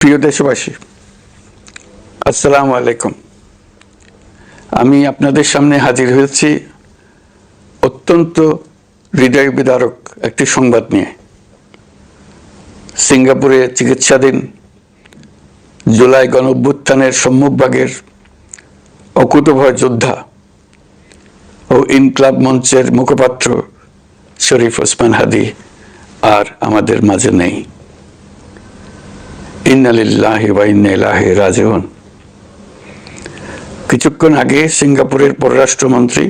প্রিয় দেশবাসী, আসসালামু আলাইকুম। আমি আপনাদের সামনে হাজির হয়েছি অত্যন্ত হৃদয় বিদারক একটি সংবাদ নিয়ে। সিঙ্গাপুরে চিকিৎসাধীন জুলাই গণঅভ্যুত্থানের সম্মুখভাগের অকুতোভয় যোদ্ধা ও ইনকলাব মঞ্চের মুখপাত্র শরীফ ওসমান হাদী আর আমাদের মাঝে নেই। ইন্না লিল্লাহি ওয়া ইন্না ইলাইহি রাজিউন। কিছুক্ষণ আগে সিঙ্গাপুরের পররাষ্ট্রমন্ত্রী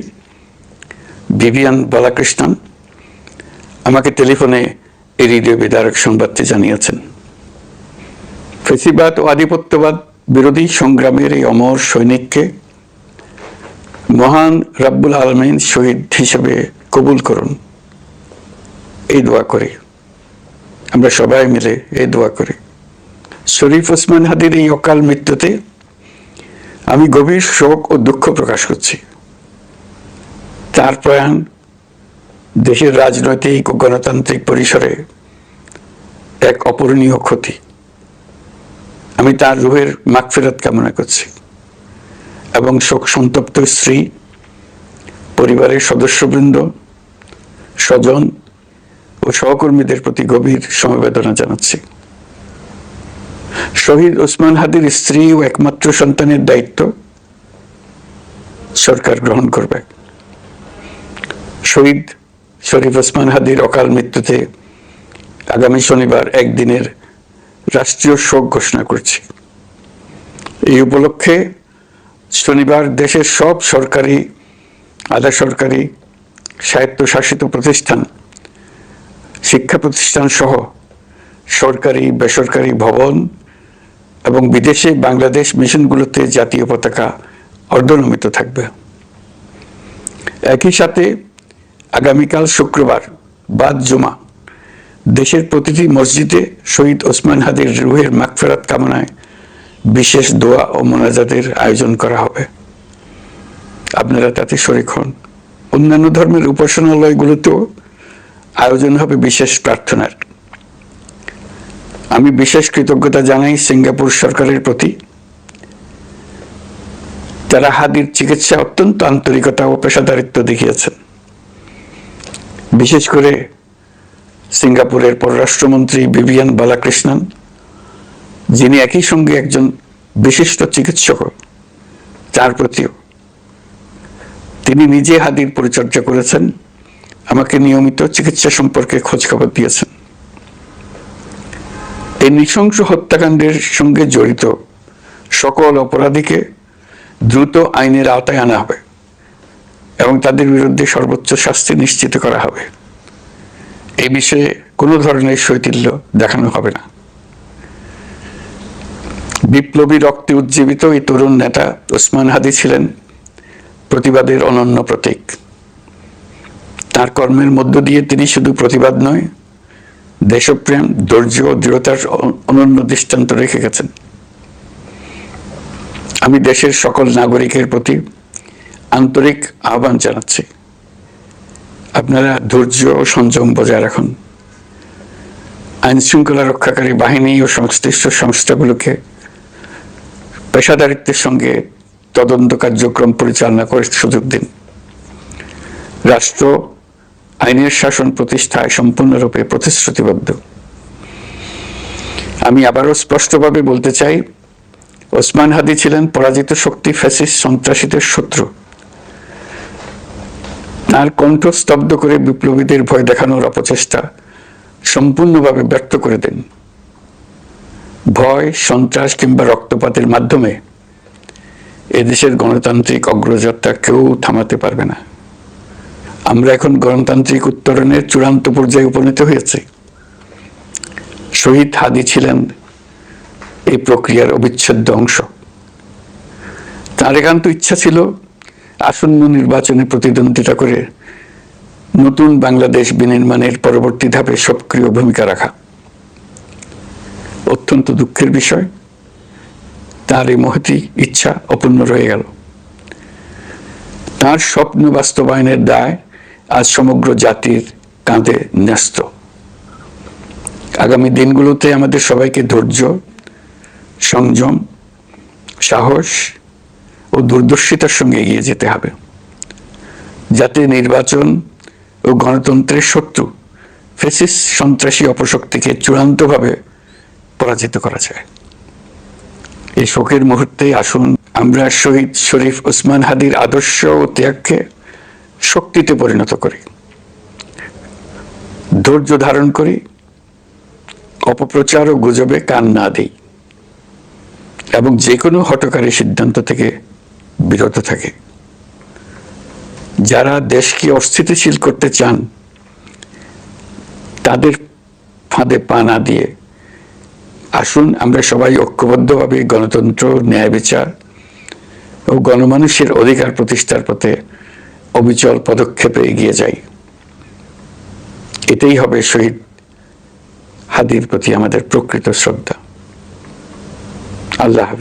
ভিভিয়ান বালাকৃষ্ণন আমাকে টেলিফোনে এই হৃদয় বিদারক সংবাদটি জানিয়েছেন। ফেসিবাদ ও আধিপত্যবাদ বিরোধী সংগ্রামের এই অমর সৈনিককে মহান রাব্বুল আলামিন শহীদ হিসেবে কবুল করুন, এই দোয়া করি। আমরা সবাই মিলে এই দোয়া করি। শরীফ ওসমান হাদীর এই অকাল মৃত্যুতে আমি গভীর শোক ও দুঃখ প্রকাশ করছি। তার প্রয়াণ দেশের রাজনৈতিক ও গণতান্ত্রিক পরিসরে এক অপূরণীয় ক্ষতি। আমি তার রুহের মাগফিরাত কামনা করছি এবং শোক সন্তপ্ত স্ত্রী, পরিবারের সদস্যবৃন্দ, স্বজন ও সহকর্মীদের প্রতি গভীর সমবেদনা জানাচ্ছি। শহীদ ওসমান হাদীর স্ত্রী ও একমাত্র সন্তানের দায়িত্ব সরকার গ্রহণ করবে। শহীদ শরীফ ওসমান হাদীর অকাল মৃত্যুতে আগামী শনিবার একদিনের রাষ্ট্রীয় শোক ঘোষণা করছি। এই উপলক্ষে শনিবার দেশের সব সরকারি, আধা সরকারি, স্বায়ত্তশাসিত প্রতিষ্ঠান, শিক্ষা প্রতিষ্ঠান সহ সরকারি বেসরকারি ভবন এবং বিদেশে বাংলাদেশ মিশনগুলোতে জাতীয় পতাকা অর্ধনমিত থাকবে। একই সাথে আগামীকাল শুক্রবার বাদ জুমা দেশের প্রতিটি মসজিদে শহীদ ওসমান হাদীর রুহের মাগফিরাত কামনায় বিশেষ দোয়া ও মোনাজাতের আয়োজন করা হবে। আপনারা তাতে শরীক হন। অন্যান্য ধর্মের উপাসনালয়গুলোতেও আয়োজন হবে বিশেষ প্রার্থনার। আমি বিশেষ কৃতজ্ঞতা জানাই সিঙ্গাপুর সরকারের প্রতি। তারা হাদীর চিকিৎসা অত্যন্ত আন্তরিকতা ও পেশাদারিত্ব দেখিয়েছেন। বিশেষ করে সিঙ্গাপুরের পররাষ্ট্রমন্ত্রী ভিভিয়ান বালাকৃষ্ণন, যিনি একই সঙ্গে একজন বিশিষ্ট চিকিৎসক, তার প্রতিও তিনি নিজে হাদীর পরিচর্যা করেছেন, আমাকে নিয়মিত চিকিৎসা সম্পর্কে খোঁজখবর দিয়েছেন। এই নৃশংস হত্যাকাণ্ডের সঙ্গে জড়িত সকল অপরাধীকে দ্রুত আইনের আওতায় আনা হবে এবং তাদের বিরুদ্ধে সর্বোচ্চ শাস্তি নিশ্চিত করা হবে। এই বিষয়ে কোনো ধরনের শৈথিল্য দেখানো হবে না। বিপ্লবী রক্তে উজ্জীবিত এই তরুণ নেতা ওসমান হাদী ছিলেন প্রতিবাদের অনন্য প্রতীক। তার কর্মের মধ্য দিয়ে তিনি শুধু প্রতিবাদ নয়, দেশপ্রেম, ধৈর্য ও দৃঢ়তার অনন্য দৃষ্টান্ত রেখে গেছেন। আমি দেশের সকল নাগরিকের প্রতি আন্তরিক আহ্বান জানাচ্ছি, আপনারা ধৈর্য ও সংযম বজায় রাখুন। আইন শৃঙ্খলা রক্ষাকারী বাহিনী ও সংশ্লিষ্ট সংস্থাগুলোকে পেশাদারিত্বের সঙ্গে তদন্ত কার্যক্রম পরিচালনা করে সুযোগ দিন। রাষ্ট্র আইনের শাসন প্রতিষ্ঠায় সম্পূর্ণরূপে প্রতিশ্রুতিবদ্ধ। আমি আবারও স্পষ্টভাবে বলতে চাই, ওসমান হাদী ছিলেন পরাজিত শক্তি, ফ্যাসিস্ট সন্ত্রাসীদের শত্রু। তার কণ্ঠ স্তব্ধ করে বিপ্লবীদের ভয় দেখানোর অপচেষ্টা সম্পূর্ণভাবে ব্যর্থ করে দেন। ভয়, সন্ত্রাস কিংবা রক্তপাতের মাধ্যমে এদেশের গণতান্ত্রিক অগ্রযাত্রা কেউ থামাতে পারবে না। আমরা এখন গণতান্ত্রিক উত্তরণের চূড়ান্ত পর্যায়ে উপনীত হয়েছি। শহীদ হাদী ছিলেন এই প্রক্রিয়ার অবিচ্ছেদ্য অংশ। তার একান্ত ইচ্ছা ছিল আসন্ন নির্বাচনে প্রতিদ্বন্দ্বিতা করে নতুন বাংলাদেশ বিনির্মাণের পরবর্তী ধাপে সক্রিয় ভূমিকা রাখা। অত্যন্ত দুঃখের বিষয়, তার এই মহতী ইচ্ছা অপূর্ণ রয়ে গেল। তার স্বপ্ন বাস্তবায়নের দায় আজ সমগ্র জাতির কাঁধে ন্যস্ত। আগামী দিনগুলোতে আমাদের সবাইকে ধৈর্য, সংযম, সাহস ও দূরদর্শিতার সঙ্গে এগিয়ে যেতে হবে, যাতে নির্বাচন ও গণতন্ত্রের শত্রু ফ্যাসিস্ট সন্ত্রাসী অপশক্তিকে চূড়ান্তভাবে পরাজিত করা যায়। এই শোকের মুহূর্তে আসুন আমরা শহীদ শরীফ ওসমান হাদির আদর্শ ও ত্যাগকে শক্তিতে পরিণত করি, ধৈর্য ধারণ করি, অপপ্রচার ও গুজবে কান না দেই এবং যে কোনো হঠকারী সিদ্ধান্ত থেকে বিরত থাকে। যারা দেশকে অস্থিতিশীল করতে চান তাদের ফাঁদে পা না দিয়ে আসুন আমরা সবাই ঐক্যবদ্ধভাবে গণতন্ত্র, ন্যায় বিচার ও গণমানুষের অধিকার প্রতিষ্ঠার পথে অবিচল পদক্ষেপে এগিয়ে যাই। এটাই হবে শহীদ হাদির প্রতি আমাদের প্রকৃত শ্রদ্ধা। আল্লাহ হাফেজ।